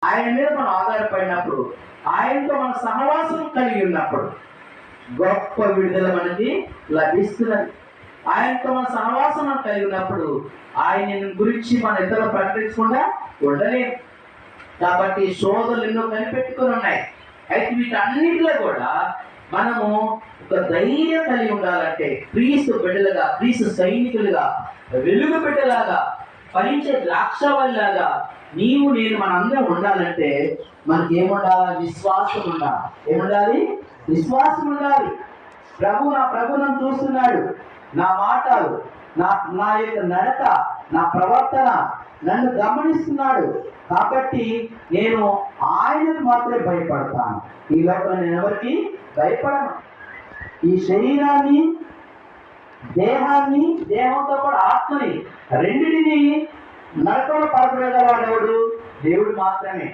ఆయన మీద మనం ఆధారపడినప్పుడు, ఆయనతో మన సహవాసం కలిగి ఉన్నప్పుడు గొప్ప విడుదల మనకి లభిస్తున్నది. ఆయనతో మన సహవాసం మనం కలిగి ఉన్నప్పుడు ఆయన గురించి మన ఇతరులు ప్రకటించకుండా ఉండలేము. కాబట్టి శోధనలు ఎన్నో కనిపెట్టుకుని ఉన్నాయి. అయితే వీటన్నిటిలో కూడా మనము ఒక ధైర్యం కలిగి ఉండాలంటే, క్రీస్తు బిడ్డలుగా, క్రీస్తు సైనికులుగా, వెలుగు బిడ్డలాగా, ఫలించే ద్రాక్షవల్లిలాగా నీవు నేను మనందరం ఉండాలంటే మనకి ఏముండాలి? విశ్వాసం ఉండాలి. ఏముండాలి? విశ్వాసం ఉండాలి. నా ప్రభు నన్ను చూస్తున్నాడు, నా మాటలు, నా యొక్క నడక, నా ప్రవర్తన నన్ను గమనిస్తున్నాడు. కాబట్టి నేను ఆయనకు మాత్రమే భయపడతాను. ఈ లోపల నేను ఎవరికి భయపడను. ఈ శరీరాన్ని, దేహాన్ని, దేహంతో కూడా ఆత్మని రెండిటిని నరకంలో పడగలవాడెవడు? దేవుడు మాత్రమే.